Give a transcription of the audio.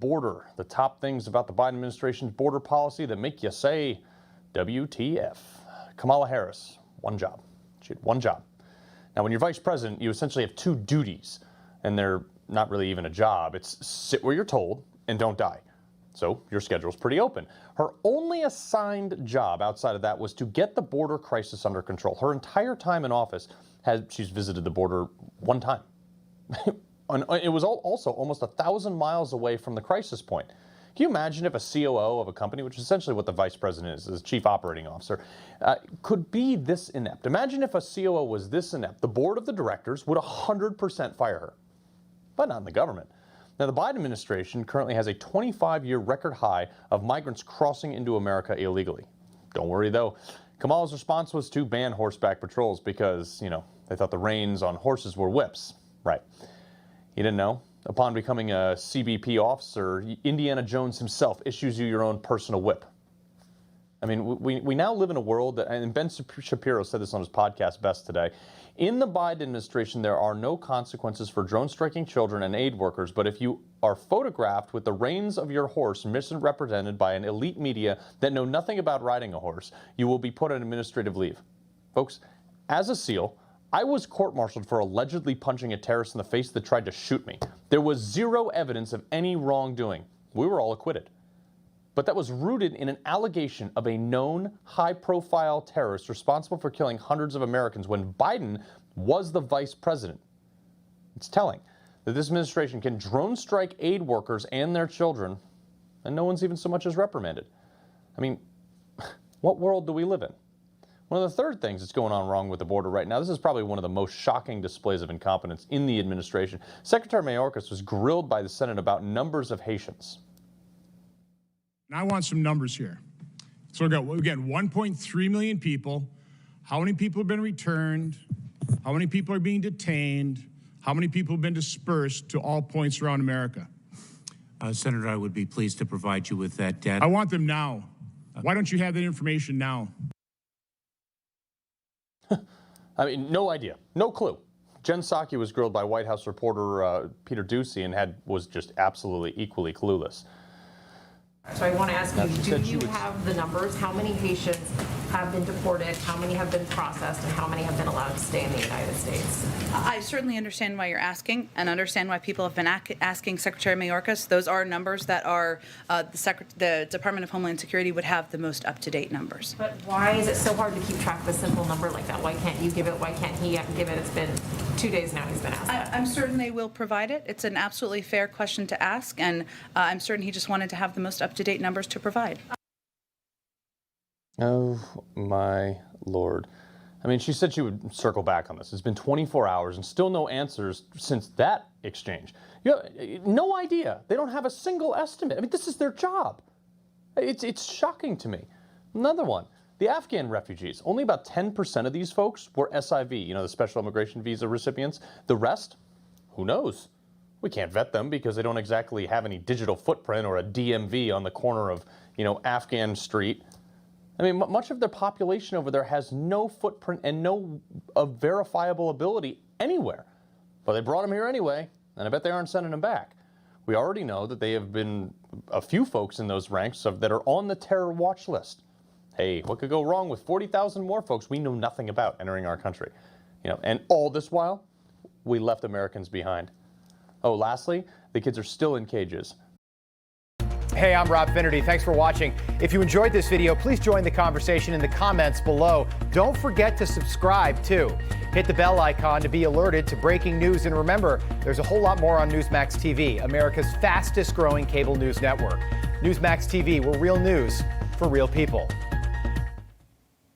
border. The top things about the Biden administration's border policy that make you say, WTF. Kamala Harris, one job. She had one job. Now, when you're vice president, you essentially have two duties, and they're not really even a job. It's sit where you're told and don't die. So your schedule's pretty open. Her only assigned job outside of that was to get the border crisis under control. Her entire time in office, she's visited the border one time. It was also almost 1,000 miles away from the crisis point. Can you imagine if a COO of a company, which is essentially what the vice president is chief operating officer, could be this inept? Imagine if a COO was this inept. The board of the directors would 100% fire her, but not in the government. Now, the Biden administration currently has a 25-year record high of migrants crossing into America illegally. Don't worry, though. Kamala's response was to ban horseback patrols because, they thought the reins on horses were whips. Right. You didn't know? Upon becoming a CBP officer, Indiana Jones himself issues you your own personal whip. I mean, we now live in a world that, and Ben Shapiro said this on his podcast best today, in the Biden administration, there are no consequences for drone striking children and aid workers, but if you are photographed with the reins of your horse misrepresented by an elite media that know nothing about riding a horse, you will be put on administrative leave. Folks, as a SEAL, I was court-martialed for allegedly punching a terrorist in the face that tried to shoot me. There was zero evidence of any wrongdoing. We were all acquitted. But that was rooted in an allegation of a known high-profile terrorist responsible for killing hundreds of Americans when Biden was the vice president. It's telling that this administration can drone strike aid workers and their children, and no one's even so much as reprimanded. I mean, what world do we live in? One of the third things that's going on wrong with the border right now, this is probably one of the most shocking displays of incompetence in the administration. Secretary Mayorkas was grilled by the Senate about numbers of Haitians. And I want some numbers here. So again, 1.3 million people. How many people have been returned? How many people are being detained? How many people have been dispersed to all points around America? Senator, I would be pleased to provide you with that data. I want them now. Why don't you have that information now? I mean, no idea, no clue. Jen Psaki was grilled by White House reporter Peter Doocy and was just absolutely equally clueless. So I want to ask you, do you have the numbers? How many Haitians have been deported? How many have been processed? And how many have been allowed to stay in the United States? I certainly understand why you're asking and understand why people have been asking Secretary Mayorkas. Those are numbers that are the Department of Homeland Security would have the most up-to-date numbers. But why is it so hard to keep track of a simple number like that? Why can't you give it? Why can't he give it? It's been 2 days now he's been asked. I'm certain they will provide it. It's an absolutely fair question to ask, and I'm certain he just wanted to have the most up-to-date numbers to provide. Oh, my Lord. I mean, she said she would circle back on this. It's been 24 hours and still no answers since that exchange. No idea. They don't have a single estimate. I mean, this is their job. It's shocking to me. Another one. The Afghan refugees, only about 10% of these folks were SIV, the special immigration visa recipients. The rest, who knows? We can't vet them because they don't exactly have any digital footprint or a DMV on the corner of, Afghan Street. I mean, much of their population over there has no footprint and no verifiable ability anywhere. But they brought them here anyway, and I bet they aren't sending them back. We already know that they have been a few folks in those ranks that are on the terror watch list. Hey, what could go wrong with 40,000 more folks we know nothing about entering our country? And all this while, we left Americans behind. Oh, lastly, the kids are still in cages. Hey, I'm Rob Finnerty. Thanks for watching. If you enjoyed this video, please join the conversation in the comments below. Don't forget to subscribe, too. Hit the bell icon to be alerted to breaking news. And remember, there's a whole lot more on Newsmax TV, America's fastest growing cable news network. Newsmax TV, we're real news for real people.